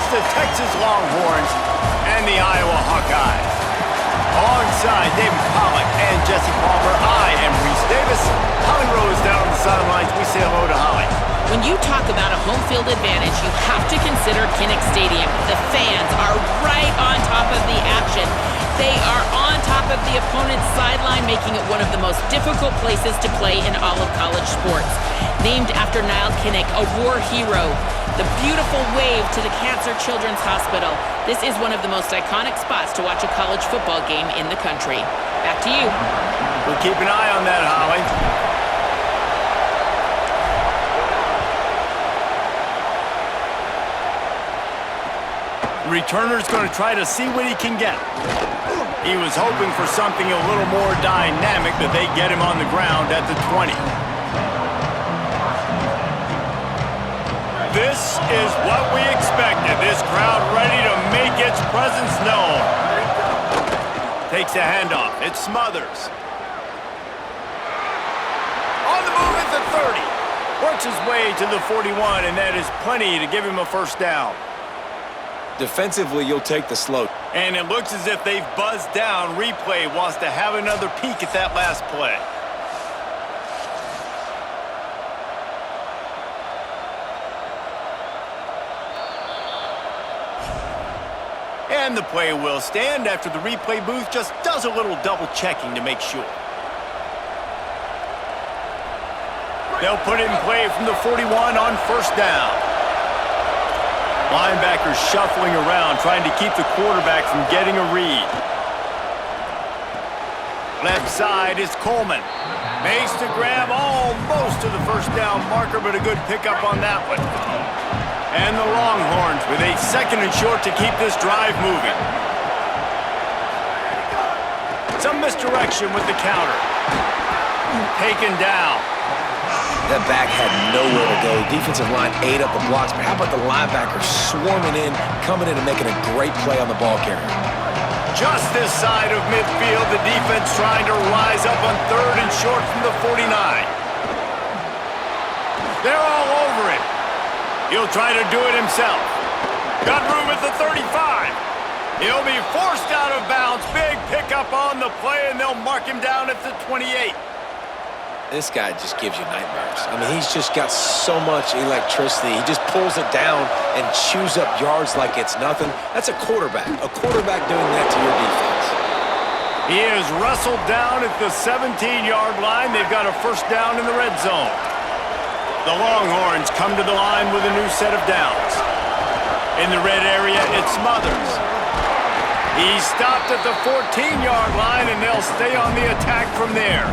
against the Texas Longhorns and the Iowa Hawkeyes. Alongside David Pollack and Jesse Palmer, I am Reese Davis. Holly Rose down on the sidelines. We say hello to Holly. When you talk about a home field advantage, you have to consider Kinnick Stadium. The fans are right on top of the action. They are on top of the opponent's sideline, making it one of the most difficult places to play in all of college sports. Named after Niall Kinnick, a war hero, the beautiful wave to the Cancer Children's Hospital. This is one of the most iconic spots to watch a college football game in the country. Back to you. We'll keep an eye on that, Holly. The returner's going to try to see what he can get. He was hoping for something a little more dynamic, but they get him on the ground at the 20. This is what we expected. This crowd ready to make its presence known. Takes a handoff. It Smothers. On the move at the 30. Works his way to the 41, and that is plenty to give him a first down. Defensively, you'll take the slope. And it looks as if they've buzzed down. Replay wants to have another peek at that last play. And the play will stand after the replay booth just does a little double checking to make sure. They'll put it in play from the 41 on first down. Linebackers shuffling around, trying to keep the quarterback from getting a read. Left side is Coleman. Makes the grab almost to the first down marker, but a good pickup on that one. And the Longhorns with a second and short to keep this drive moving. Some misdirection with the counter. Taken down. That back had nowhere to go. Defensive line ate up the blocks, but how about the linebackers swarming in, coming in and making a great play on the ball carrier? Just this side of midfield, the defense trying to rise up on third and short from the 49. They're all over it. He'll try to do it himself. Got room at the 35. He'll be forced out of bounds. Big pickup on the play, and they'll mark him down at the 28. This guy just gives you nightmares. I mean, he's just got so much electricity. He just pulls it down and chews up yards like it's nothing. That's a quarterback. A quarterback doing that to your defense. He is wrestled down at the 17-yard line. They've got a first down in the red zone. The Longhorns come to the line with a new set of downs. In the red area, it's Smothers. He stopped at the 14-yard line, and they'll stay on the attack from there.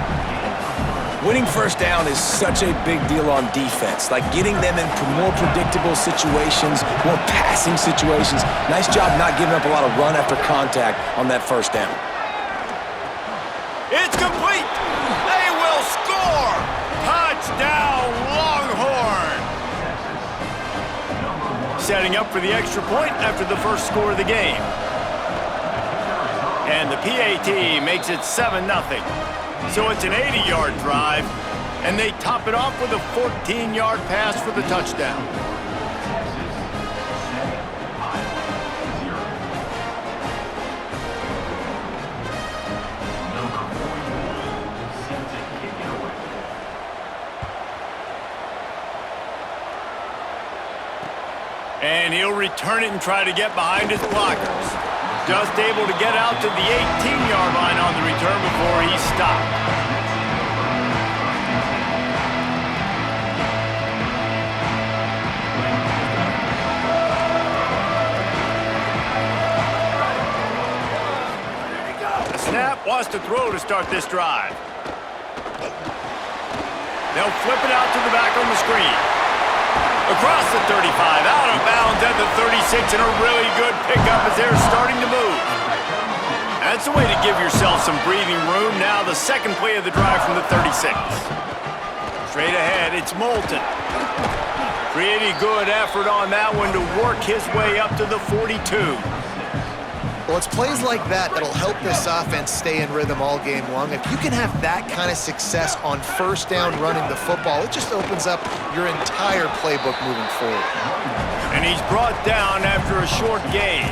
Winning first down is such a big deal on defense, like getting them in more predictable situations, more passing situations. Nice job not giving up a lot of run after contact on that first down. It's complete. They will score. Touchdown, Longhorn. Setting up for the extra point after the first score of the game. And the PAT makes it 7-0. So it's an 80-yard drive, and they top it off with a 14-yard pass for the touchdown. And he'll return it and try to get behind his blockers. Just able to get out to the 18-yard line on the return before he stopped. The snap wants to throw to start this drive. They'll flip it out to the back on the screen. Across the 35, out of bounds at the 36, and a really good pickup as they're starting to move. That's the way to give yourself some breathing room. Now the second play of the drive from the 36. Straight ahead, it's Moulton. Pretty good effort on that one to work his way up to the 42. Well, it's plays like that that'll help this offense stay in rhythm all game long. If you can have that kind of success on first down running the football, it just opens up your entire playbook moving forward. And And he's brought down after a short gain.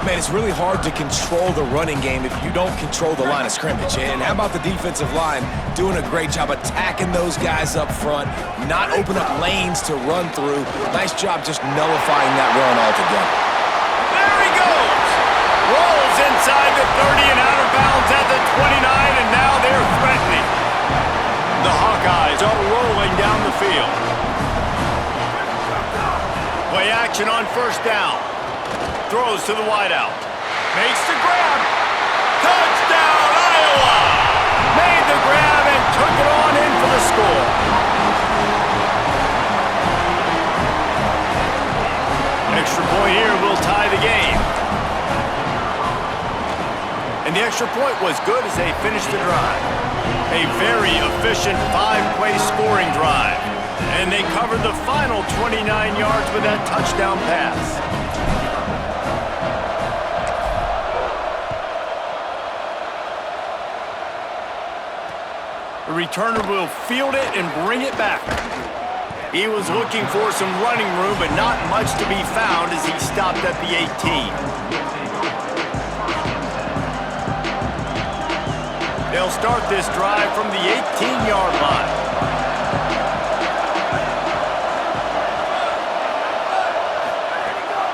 Man, it's really hard to control the running game if you don't control the line of scrimmage. And how about the defensive line doing a great job attacking those guys up front, not open up lanes to run through. Nice job just nullifying that run altogether. There he goes! Rolls inside the 30 and out of bounds at the 29, and now they're threatening. The Hawkeyes are rolling down the field. Play action on first down. Throws to the wideout. Makes the grab. Touchdown, Iowa! Made the grab and took it on in for the score. Extra point here will tie the game. And the extra point was good as they finished the drive. A very efficient 5-play scoring drive. And they covered the final 29 yards with that touchdown pass. The returner will field it and bring it back. He was looking for some running room, but not much to be found as he stopped at the 18. They'll start this drive from the 18-yard line.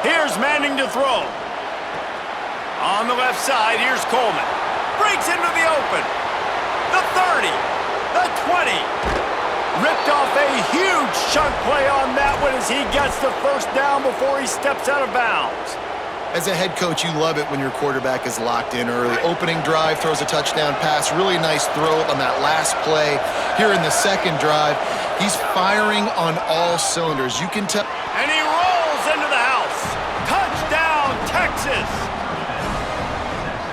Here's Manning to throw. On the left side, here's Coleman. Breaks into the open. The 30. The 20. Ripped off a huge chunk play on that one as he gets the first down before he steps out of bounds. As a head coach, you love it when your quarterback is locked in early. Opening drive, throws a touchdown pass. Really nice throw on that last play. Here in the second drive, he's firing on all cylinders. You can tell. And he rolls into the house. Touchdown, Texas!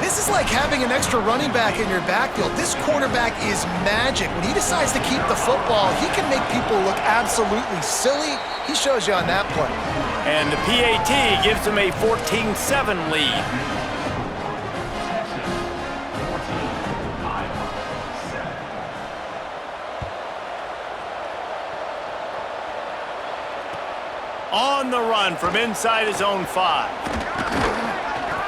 This is like having an extra running back in your backfield. This quarterback is magic. When he decides to keep the football, he can make people look absolutely silly. He shows you on that play. And the PAT gives him a 14-7 lead. On the run from inside his own 5.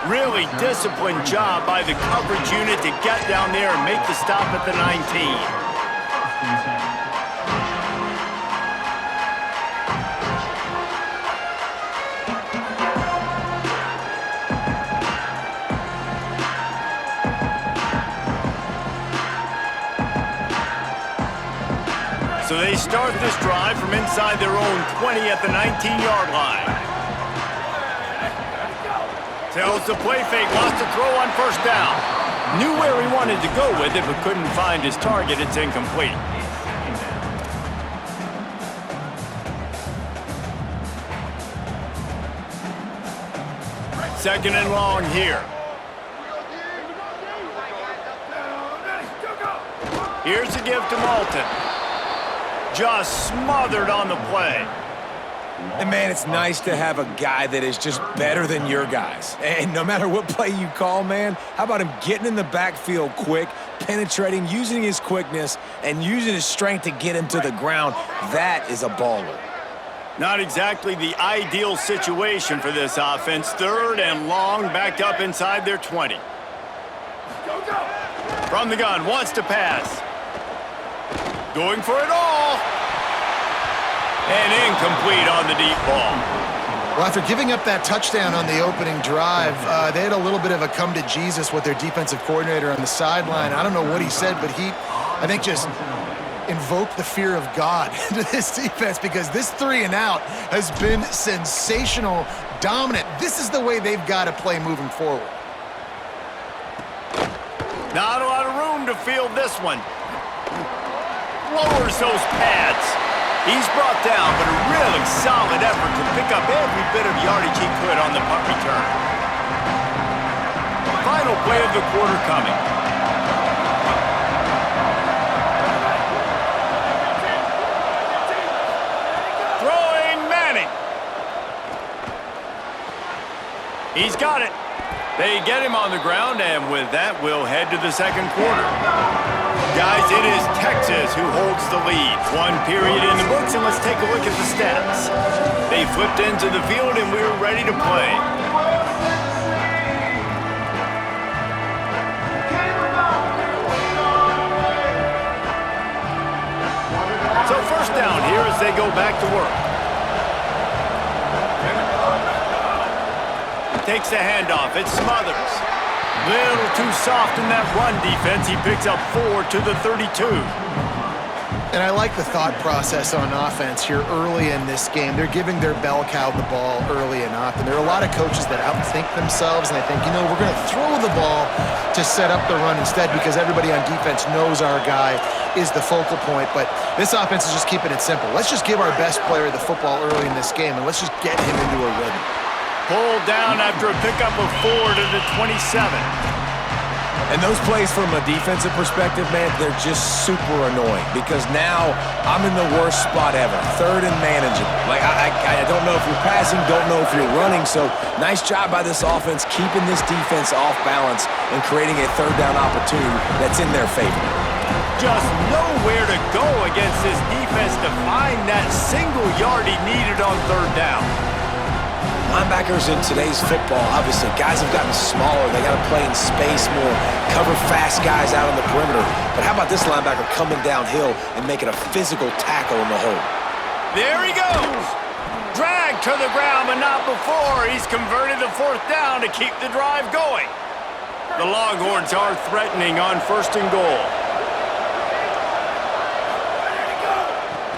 Really disciplined job by the coverage unit to get down there and make the stop at the 19. So they start this drive from inside their own 20 at the 19-yard line. Tells the play fake, wants to throw on first down. Knew where he wanted to go with it, but couldn't find his target. It's incomplete. Second and long here. Here's a give to Malton. Just smothered on the play. And man, it's nice to have a guy that is just better than your guys. And no matter what play you call, man, how about him getting in the backfield quick, penetrating, using his quickness, and using his strength to get him to the ground? That is a baller. Not exactly the ideal situation for this offense. Third and long, backed up inside their 20. From the gun, wants to pass. Going for it all. And incomplete on the deep ball. Well, after giving up that touchdown on the opening drive, they had a little bit of a come to Jesus with their defensive coordinator on the sideline. I don't know what he said, but he, I think, just invoked the fear of God into this defense because this 3 and out has been sensational, dominant. This is the way they've got to play moving forward. Not a lot of room to field this one. Lowers those pads. He's brought down, but a really solid effort to pick up every bit of yardage he could on the punt return. Final play of the quarter coming. Throwing Manning. He's got it. They get him on the ground, and with that, we'll head to the second quarter. Guys, it is Texas who holds the lead. 1 period in the books, and let's take a look at the stats. They flipped into the field, and we're ready to play. So first down here as they go back to work. Takes the handoff. It's Smothers. Little too soft in that run defense. He picks up 4 to the 32. And I like the thought process on offense here early in this game. They're giving their bell cow the ball early enough. And there are a lot of coaches that outthink themselves, and they think, you know, we're going to throw the ball to set up the run instead because everybody on defense knows our guy is the focal point. But this offense is just keeping it simple. Let's just give our best player the football early in this game, and let's just get him into a rhythm. Pulled down after a pickup of 4 to the 27. And those plays from a defensive perspective, man, they're just super annoying because now I'm in the worst spot ever. Third and manageable. Like, I don't know if you're passing, don't know if you're running. So nice job by this offense keeping this defense off balance and creating a third down opportunity that's in their favor. Just nowhere to go against this defense to find that single yard he needed on third down. Linebackers in today's football, obviously, guys have gotten smaller. They got to play in space more, cover fast guys out on the perimeter. But how about this linebacker coming downhill and making a physical tackle in the hole? There he goes. Dragged to the ground, but not before. He's converted the 4th down to keep the drive going. The Longhorns are threatening on 1st and goal.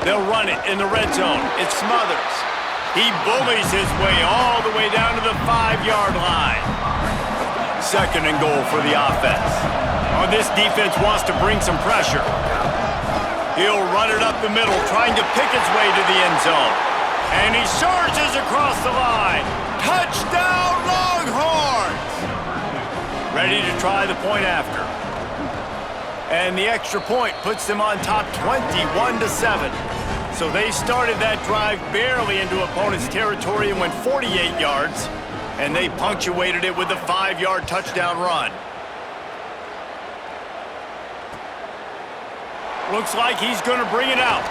They'll run it in the red zone. It's Smothers. He bullies his way all the way down to the 5-yard line. 2nd and goal for the offense. Oh, this defense wants to bring some pressure. He'll run it up the middle, trying to pick his way to the end zone. And he surges across the line. Touchdown, Longhorns! Ready to try the point after. And the extra point puts them on top 21-7. So they started that drive barely into opponent's territory and went 48 yards, and they punctuated it with a 5-yard touchdown run. Looks like he's going to bring it out.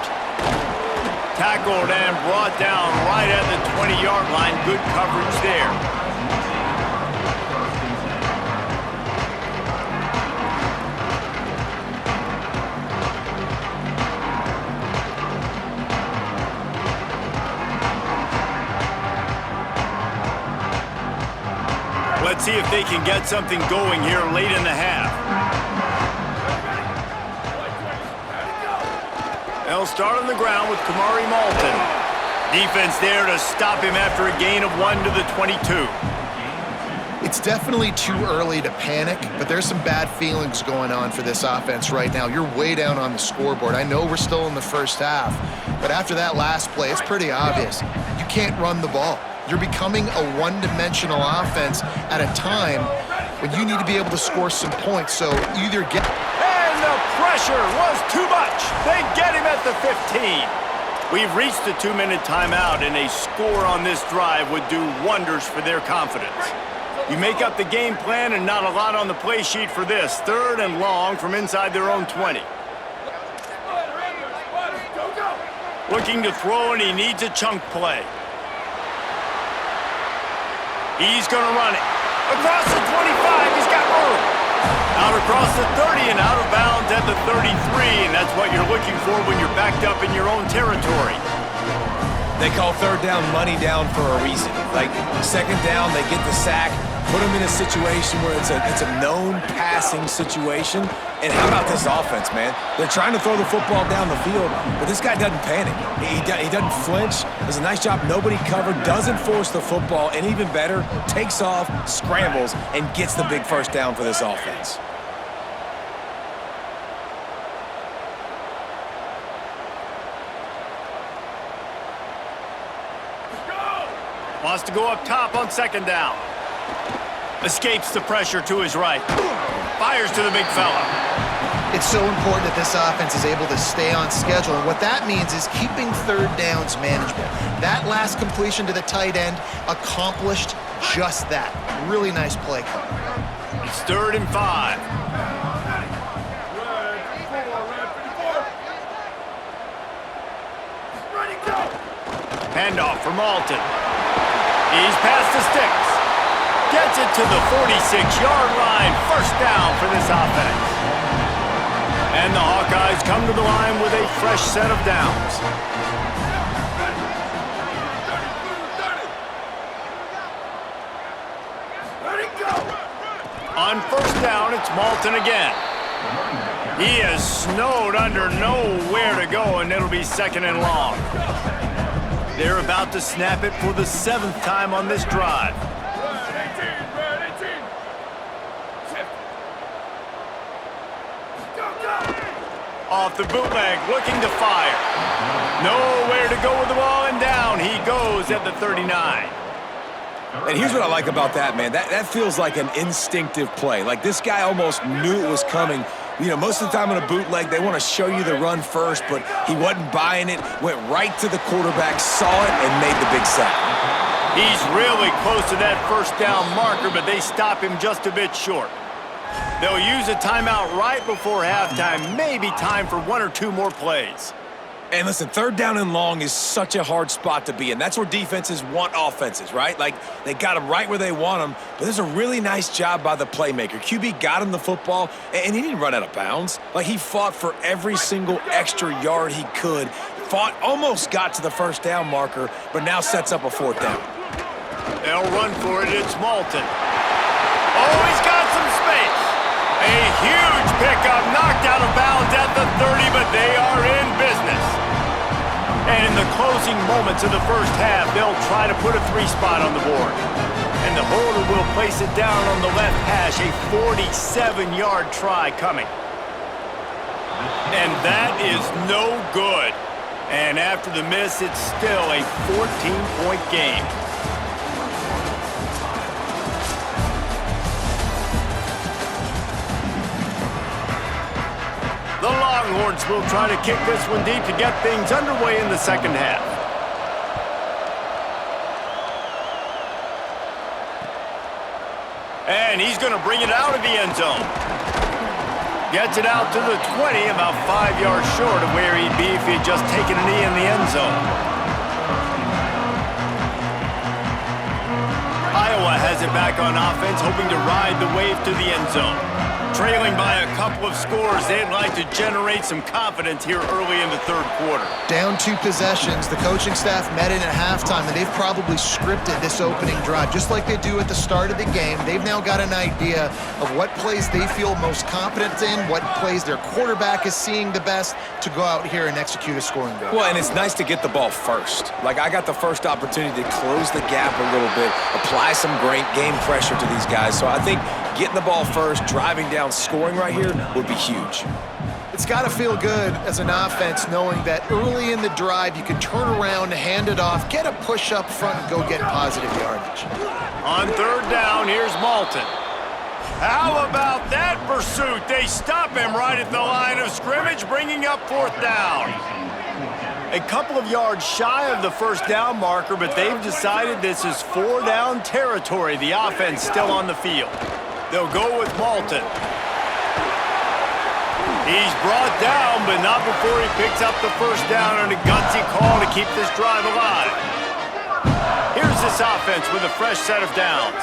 Tackled and brought down right at the 20-yard line. Good coverage there. Let's see if they can get something going here late in the half. They'll start on the ground with Kamari Malton. Defense there to stop him after a gain of 1 to the 22. It's definitely too early to panic, but there's some bad feelings going on for this offense right now. You're way down on the scoreboard. I know we're still in the first half, but after that last play, it's pretty obvious. You can't run the ball. You're becoming a one-dimensional offense at a time when you need to be able to score some points. So either get... And the pressure was too much. They get him at the 15. We've reached the 2-minute timeout, and a score on this drive would do wonders for their confidence. You make up the game plan and not a lot on the play sheet for this. 3rd and long from inside their own 20. Looking to throw, and he needs a chunk play. He's going to run it. Across the 25, he's got room. Out across the 30 and out of bounds at the 33, and that's what you're looking for when you're backed up in your own territory. They call 3rd down money down for a reason. Like, 2nd down, they get the sack, put them in a situation where it's a known passing situation. And how about this offense, man? They're trying to throw the football down the field, but this guy doesn't panic. He doesn't flinch. Does a nice job. Nobody covered, doesn't force the football, and even better, takes off, scrambles, and gets the big 1st down for this offense. Wants to go up top on 2nd down. Escapes the pressure to his right. Fires to the big fella. It's so important that this offense is able to stay on schedule, and what that means is keeping 3rd downs manageable. That last completion to the tight end accomplished just that. Really nice play call. It's 3rd and 5. Handoff for Malton. He's past the sticks. Gets it to the 46-yard line. 1st down for this offense. And the Hawkeyes come to the line with a fresh set of downs. On 1st down, it's Malton again. He is snowed under, nowhere to go, and it'll be 2nd and long. They're about to snap it for the 7th time on this drive. Off the bootleg, looking to fire. Nowhere to go with the ball, and down he goes at the 39. And here's what I like about that, man. That feels like an instinctive play. Like this guy almost knew it was coming. You know, most of the time on a bootleg, they want to show you the run first, but he wasn't buying it, went right to the quarterback, saw it, and made the big sack. He's really close to that 1st down marker, but they stop him just a bit short. They'll use a timeout right before halftime, maybe time for 1 or 2 more plays. And listen, 3rd down and long is such a hard spot to be in. That's where defenses want offenses, right? Like, they got them right where they want them, but there's a really nice job by the playmaker. QB got him the football, and he didn't run out of bounds. Like, he fought for every single extra yard he could, fought, almost got to the 1st down marker, but now sets up a 4th down. They'll run for it. It's Malton. Oh, he's got some space. A huge pickup, knocked out of bounds at the 30, but they are in business. And in the closing moments of the 1st half, they'll try to put a 3-spot on the board. And the holder will place it down on the left hash, a 47-yard try coming. And that is no good. And after the miss, it's still a 14-point game. The Longhorns will try to kick this one deep to get things underway in the 2nd half. And he's going to bring it out of the end zone. Gets it out to the 20, about 5 yards short of where he'd be if he'd just taken a knee in the end zone. Iowa has it back on offense, hoping to ride the wave to the end zone. Trailing by a couple of scores, they'd like to generate some confidence here early in the 3rd quarter. Down 2 possessions. The coaching staff met in at halftime, and they've probably scripted this opening drive, just like they do at the start of the game. They've now got an idea of what plays they feel most confident in, what plays their quarterback is seeing the best to go out here and execute a scoring drive. Well, and it's nice to get the ball first. Like, I got the first opportunity to close the gap a little bit, apply some great game pressure to these guys. So I think getting the ball first, driving down, scoring right here would be huge. It's got to feel good as an offense knowing that early in the drive you can turn around, hand it off, get a push up front, and go get positive yardage. On 3rd down, here's Malton. How about that pursuit? They stop him right at the line of scrimmage, bringing up 4th down. A couple of yards shy of the 1st down marker, but they've decided this is 4-down territory. The offense still on the field. They'll go with Malton. He's brought down, but not before he picks up the 1st down on a gutsy call to keep this drive alive. Here's this offense with a fresh set of downs.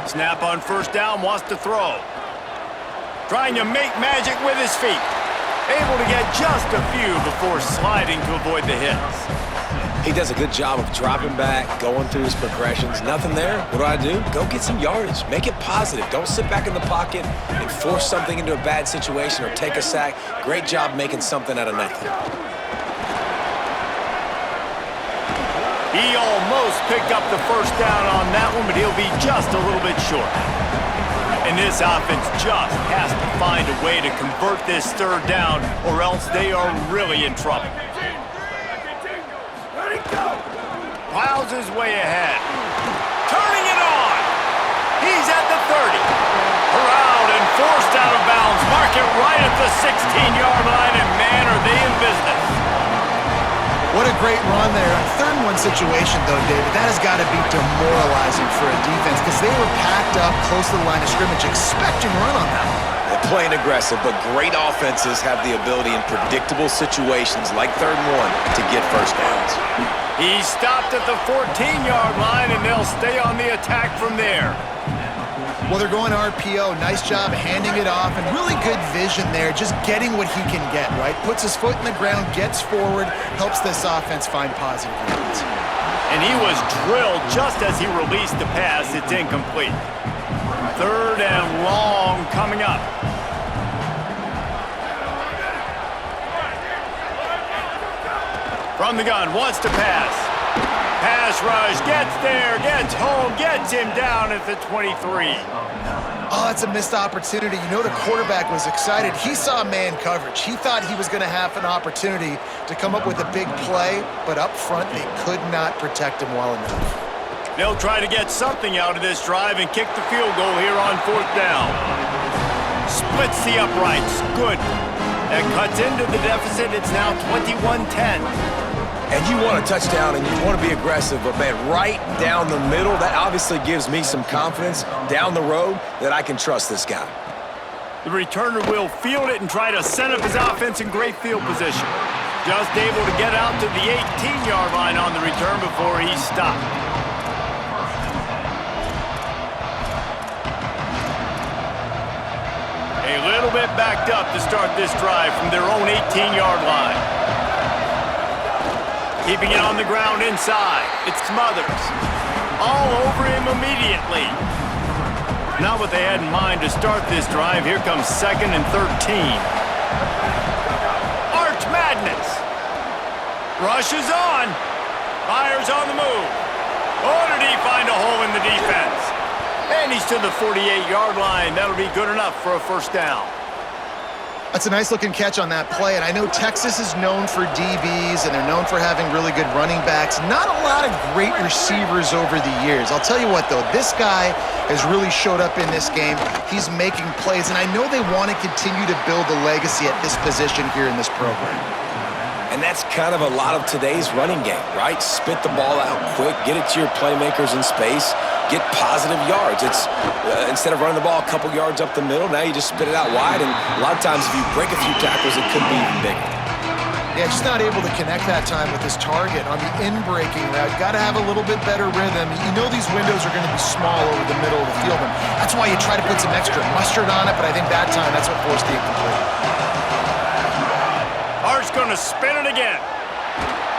Snap on 1st down, wants to throw. Trying to make magic with his feet. Able to get just a few before sliding to avoid the hits. He does a good job of dropping back, going through his progressions. Nothing there. What do? Go get some yardage. Make it positive. Don't sit back in the pocket and force something into a bad situation or take a sack. Great job making something out of nothing. He almost picked up the 1st down on that one, but he'll be just a little bit short. And this offense just has to find a way to convert this 3rd down, or else they are really in trouble. Piles his way ahead. Turning it on. He's at the 30. Corralled and forced out of bounds. Mark it right at the 16-yard line, and man, are they in business. What a great run there. On 3rd and 1 situation, though, David, that has got to be demoralizing for a defense because they were packed up close to the line of scrimmage expecting run on that one. They're playing aggressive, but great offenses have the ability in predictable situations like 3rd and 1 to get first downs. He stopped at the 14-yard line, and they'll stay on the attack from there. Well, they're going RPO. Nice job handing it off, and really good vision there, just getting what he can get, right? Puts his foot in the ground, gets forward, helps this offense find positive yards. And he was drilled just as he released the pass. It's incomplete. 3rd and long coming up. From the gun, wants to pass. Pass rush, gets there, gets home, gets him down at the 23. Oh, that's a missed opportunity. You know the quarterback was excited. He saw man coverage. He thought he was going to have an opportunity to come up with a big play, but up front they could not protect him well enough. They'll try to get something out of this drive and kick the field goal here on 4th down. Splits the uprights. Good. That cuts into the deficit. It's now 21-10. And you want a touchdown and you want to be aggressive, but man, right down the middle, that obviously gives me some confidence down the road that I can trust this guy. The returner will field it and try to set up his offense in great field position. Just able to get out to the 18-yard line on the return before he stopped. A little bit backed up to start this drive from their own 18-yard line. Keeping it on the ground inside. It's Smothers. All over him immediately. Not what they had in mind to start this drive. Here comes 2nd and 13. Arch Madness. Rushes on. Fires on the move. Oh, did he find a hole in the defense? And he's to the 48-yard line. That'll be good enough for a first down. That's a nice-looking catch on that play, and I know Texas is known for DBs, and they're known for having really good running backs. Not a lot of great receivers over the years. I'll tell you what, though, this guy has really showed up in this game. He's making plays, and I know they want to continue to build a legacy at this position here in this program. And that's kind of a lot of today's running game, right? Spit the ball out quick, get it to your playmakers in space, get positive yards. It's instead of running the ball a couple yards up the middle, now you just spit it out wide, and a lot of times if you break a few tackles, it could be even bigger. Yeah, just not able to connect that time with his target on the in-breaking route. Got to have a little bit better rhythm. You know these windows are going to be small over the middle of the field, and that's why you try to put some extra mustard on it, but I think that time that's what forced the incomplete. Hart's going to spin it again.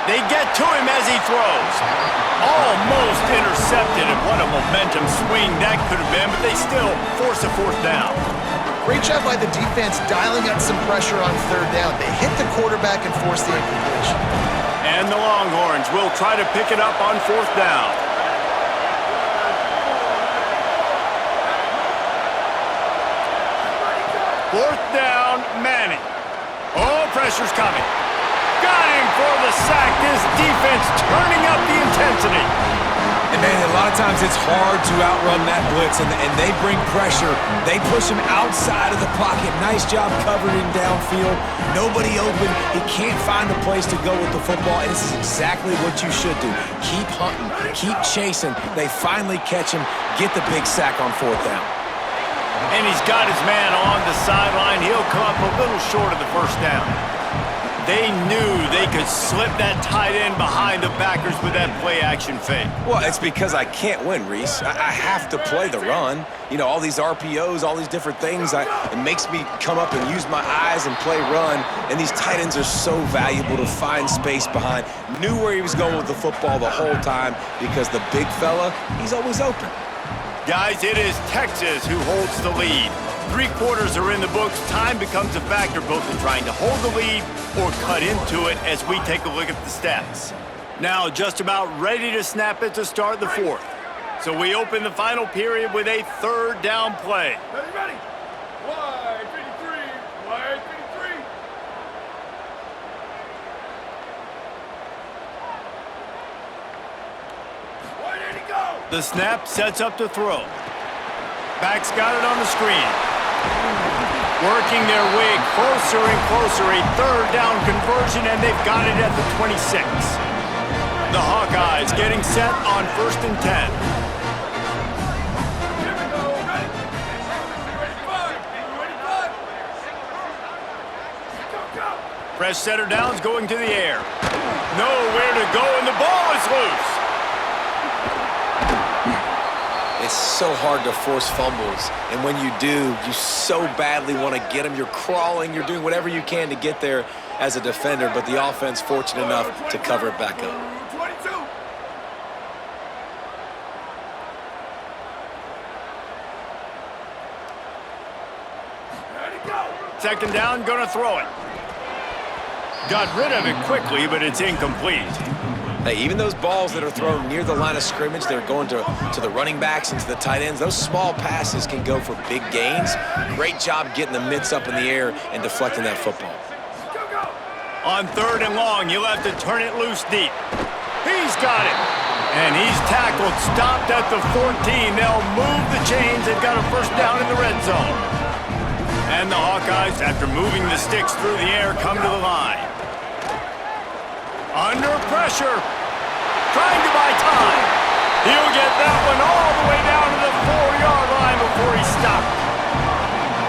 They get to him as he throws. Almost intercepted, and what a momentum swing that could have been, but they still force a 4th down. Great job by the defense dialing up some pressure on 3rd down. They hit the quarterback and forced the incompletion. And the Longhorns will try to pick it up on 4th down. Fourth down, Manning. Oh, pressure's coming. Got him for the sack. This defense turning up the intensity. And man, a lot of times it's hard to outrun that blitz, and they bring pressure. They push him outside of the pocket. Nice job covering him downfield. Nobody open. He can't find a place to go with the football, and this is exactly what you should do. Keep hunting, keep chasing. They finally catch him, get the big sack on 4th down. And he's got his man on the sideline. He'll come up a little short of the first down. They knew they could slip that tight end behind the backers with that play-action fake. Well, it's because I can't win, Reese. I have to play the run. You know, all these RPOs, all these different things, it makes me come up and use my eyes and play run. And these tight ends are so valuable to find space behind. Knew where he was going with the football the whole time because the big fella, he's always open. Guys, it is Texas who holds the lead. 3 quarters are in the books. Time becomes a factor both in trying to hold the lead or cut into it as we take a look at the stats. Now just about ready to snap it to start the 4th. So we open the final period with a 3rd down play. Ready? Wide 53, wide 53. Where did he go? The snap sets up to throw. Back's got it on the screen. Working their way closer and closer, a third down conversion, and they've got it at the 26. The Hawkeyes getting set on 1st and 10. Here we go. Ready? Ready, five. Ready, five. Go, go. Fresh setter downs going to the air. Nowhere to go, and the ball is loose. It's so hard to force fumbles, and when you do, you so badly want to get them. You're crawling, you're doing whatever you can to get there as a defender, but the offense fortunate enough to cover it back up. 22. Ready, go. Second down, gonna throw it. Got rid of it quickly, but it's incomplete. Hey, even those balls that are thrown near the line of scrimmage, that are going to the running backs and to the tight ends, those small passes can go for big gains. Great job getting the mitts up in the air and deflecting that football. Go, go. On 3rd and long, you'll have to turn it loose deep. He's got it. And he's tackled, stopped at the 14. They'll move the chains. They've got a first down in the red zone. And the Hawkeyes, after moving the sticks through the air, come to the line. Under pressure, trying to buy time. He'll get that one all the way down to the 4-yard line before he stopped.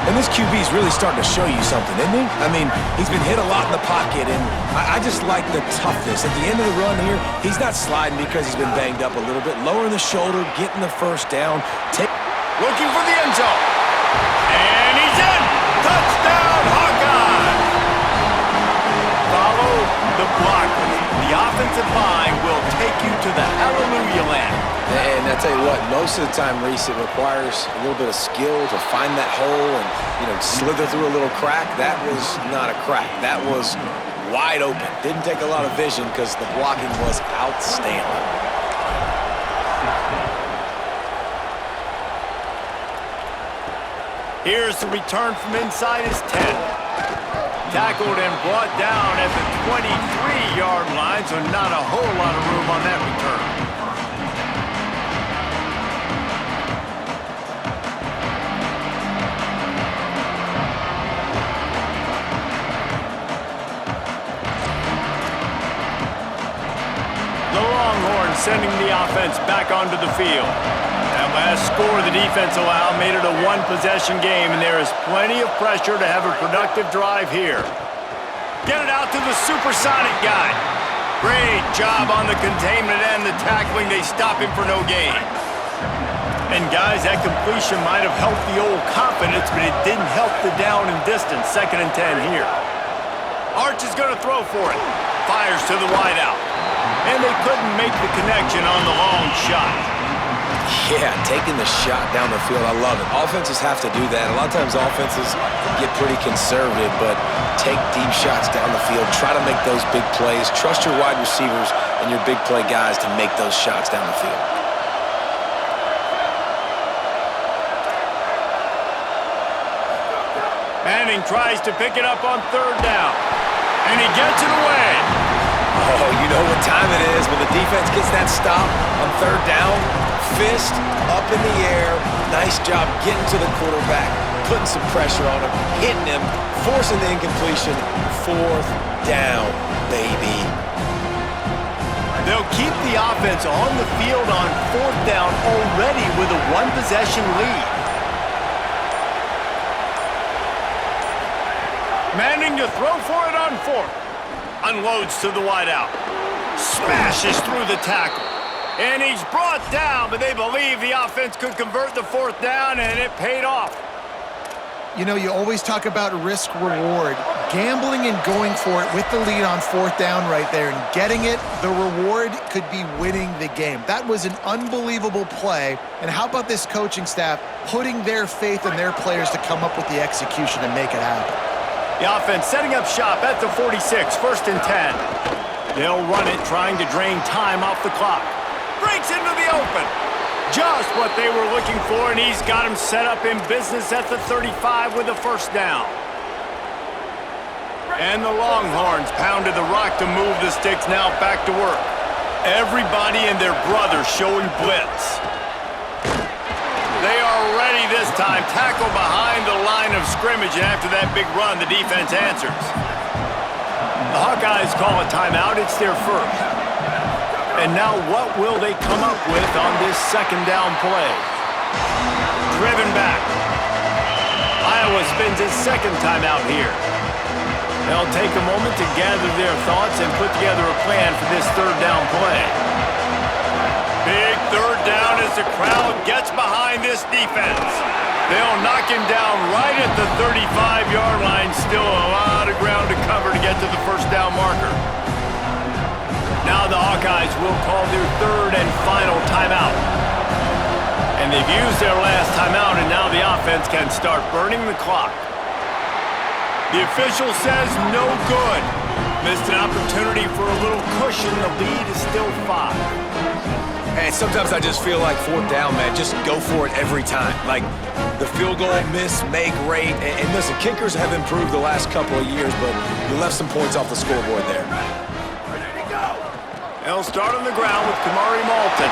And this QB's really starting to show you something, isn't he? I mean, he's been hit a lot in the pocket, and I just like the toughness. At the end of the run here, he's not sliding because he's been banged up a little bit. Lowering the shoulder, getting the first down. Looking for the end zone. And he's in. Touchdown, Hawkeyes. Follow the blockers. The offensive line will take you to the hallelujah land. And I tell you what, most of the time, Reese, it requires a little bit of skill to find that hole and, slither through a little crack. That was not a crack. That was wide open. Didn't take a lot of vision because the blocking was outstanding. Here's the return from inside his 10. Tackled and brought down at the 23-yard line, so not a whole lot of room on that return. The Longhorns sending the offense back onto the field. That last score the defense allowed made it a one-possession game, and there is plenty of pressure to have a productive drive here. Get it out to the supersonic guy. Great job on the containment and the tackling. They stop him for no gain. And guys, that completion might have helped the old confidence, but it didn't help the down and distance. 2nd and 10 here. Arch is going to throw for it. Fires to the wideout. And they couldn't make the connection on the long shot. Yeah, taking the shot down the field, I love it. Offenses have to do that. A lot of times offenses get pretty conservative, but take deep shots down the field. Try to make those big plays. Trust your wide receivers and your big play guys to make those shots down the field. Manning tries to pick it up on 3rd down. And he gets it away. Oh, you know what time it is when the defense gets that stop on 3rd down. Fist up in the air. Nice job getting to the quarterback, putting some pressure on him, hitting him, forcing the incompletion. 4th down, baby. They'll keep the offense on the field on 4th down already with a one-possession lead. Manning to throw for it on 4th. Unloads to the wideout. Smashes through the tackle. And he's brought down, but they believe the offense could convert the 4th down, and it paid off. You always talk about risk-reward. Gambling and going for it with the lead on 4th down right there and getting it, the reward could be winning the game. That was an unbelievable play. And how about this coaching staff putting their faith in their players to come up with the execution and make it happen? The offense setting up shop at the 46, 1st and 10. They'll run it, trying to drain time off the clock. Breaks into the open. Just what they were looking for, and he's got him set up in business at the 35 with a first down. And the Longhorns pounded the rock to move the sticks, now back to work. Everybody and their brother showing blitz. They are ready this time. Tackle behind the line scrimmage, and after that big run, the defense answers. The Hawkeyes call a timeout. It's their first. And now what will they come up with on this second down play? Driven back. Iowa spends his second timeout here. They'll take a moment to gather their thoughts and put together a plan for this third down play. Big third down as the crowd gets behind this defense. They'll knock him down right at the 35-yard line. Still a lot of ground to cover to get to the first down marker. Now the Hawkeyes will call their third and final timeout. And they've used their last timeout, and now the offense can start burning the clock. The official says no good. Missed an opportunity for a little cushion. The lead is still 5. And sometimes I just feel like fourth down, man, just go for it every time. Like, the field goal miss, make rate. And listen, kickers have improved the last couple of years, but you left some points off the scoreboard there. They'll start on the ground with Kamari Malton.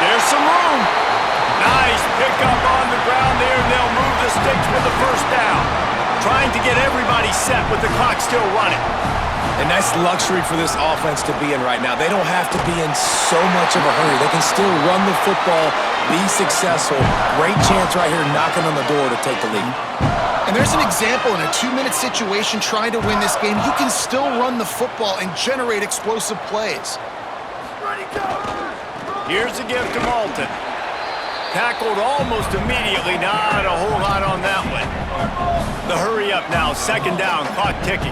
There's some room. Nice pickup on the ground there, and they'll move the sticks for the first down. Trying to get everybody set with the clock still running. A nice luxury for this offense to be in right now. They don't have to be in so much of a hurry. They can still run the football, be successful. Great chance right here knocking on the door to take the lead. And there's an example in a 2-minute situation trying to win this game. You can still run the football and generate explosive plays. Here's a gift to Malton. Tackled almost immediately. Not a whole lot on that one. The hurry up now. Second down. Clock ticking.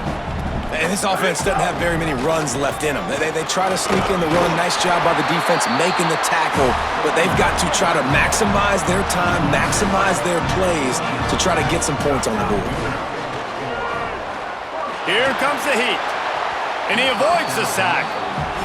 And this offense doesn't have very many runs left in them. They try to sneak in the run. Nice job by the defense making the tackle. But they've got to try to maximize their time, maximize their plays to try to get some points on the board. Here comes the heat. And he avoids the sack.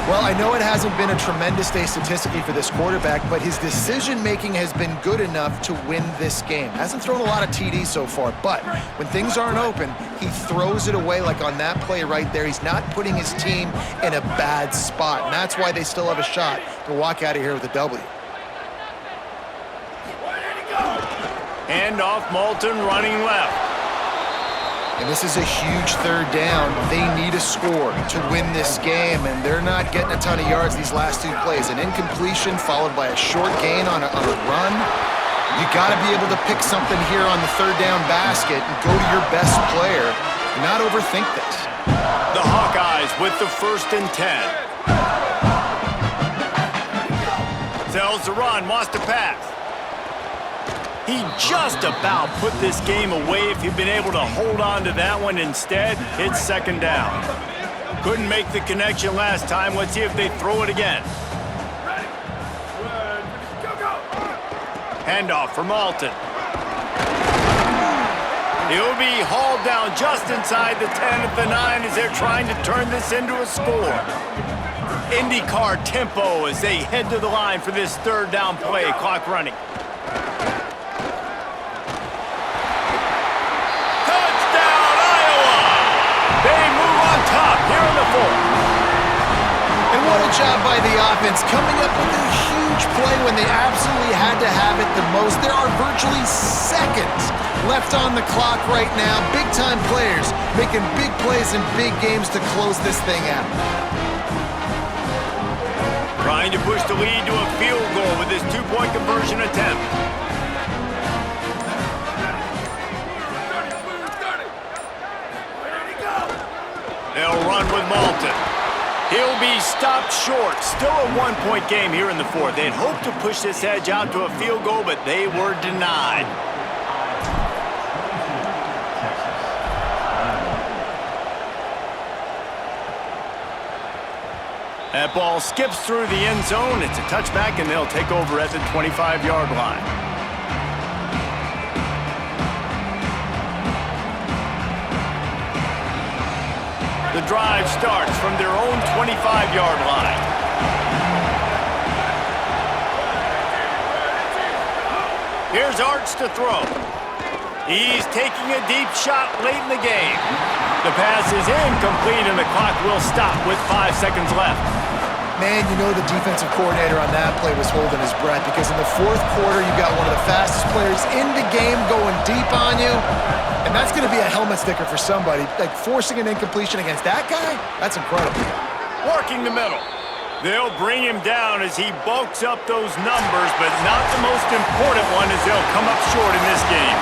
Well, I know it hasn't been a tremendous day statistically for this quarterback, but his decision-making has been good enough to win this game. Hasn't thrown a lot of TDs so far, but when things aren't open, he throws it away like on that play right there. He's not putting his team in a bad spot, and that's why they still have a shot to walk out of here with a W. Hand off, Malton running left. And this is a huge third down. They need a score to win this game, and they're not getting a ton of yards these last two plays. An incompletion followed by a short gain on a run. You got to be able to pick something here on the third down basket and go to your best player. Not overthink this. The Hawkeyes with the first and 10. Tells the run, wants to pass. He just about put this game away if he'd been able to hold on to that one. Instead, it's second down. Couldn't make the connection last time. Let's see if they throw it again. Handoff for Malton. He'll be hauled down just inside the 10 at the 9 as they're trying to turn this into a score. IndyCar tempo as they head to the line for this third down play. Clock running. Top here in the fourth. And what a job by the offense, coming up with a huge play when they absolutely had to have it the most. There are virtually seconds left on the clock right now. Big-time players making big plays in big games to close this thing out. Trying to push the lead to a field goal with this two-point conversion attempt. They'll run with Malton. He'll be stopped short. Still a one-point game here in the fourth. They'd hoped to push this edge out to a field goal, but they were denied. That ball skips through the end zone. It's a touchback, and they'll take over at the 25-yard line. The drive starts from their own 25-yard line. Here's Arts to throw. He's taking a deep shot late in the game. The pass is incomplete, and the clock will stop with 5 seconds left. Man, you know the defensive coordinator on that play was holding his breath because in the fourth quarter, you got one of the fastest players in the game going deep on you, And that's going to be a helmet sticker for somebody. Like, forcing an incompletion against that guy? That's incredible. Working the middle. They'll bring him down as he bulks up those numbers, but not the most important one as they'll come up short in this game.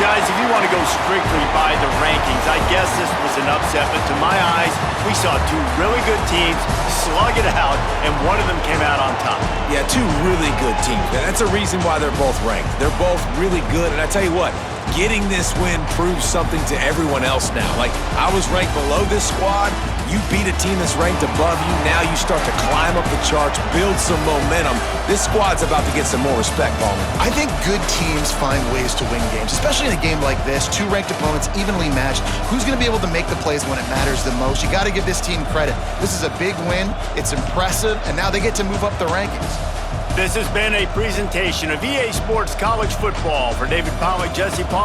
Guys, if you want to go strictly by the rankings, I guess this was an upset, but to my eyes, we saw two really good teams slug it out, and one of them came out on top. Yeah, two really good teams. That's a reason why they're both ranked. They're both really good, and I tell you what, getting this win proves something to everyone else now. Like, I was ranked below this squad. You beat a team that's ranked above you. Now you start to climb up the charts, build some momentum. This squad's about to get some more respect, Palmer. I think good teams find ways to win games, especially in a game like this. Two ranked opponents, evenly matched. Who's going to be able to make the plays when it matters the most? You got to give this team credit. This is a big win. It's impressive, and now they get to move up the rankings. This has been a presentation of EA Sports College Football. For David Pollack, Jesse Palmer.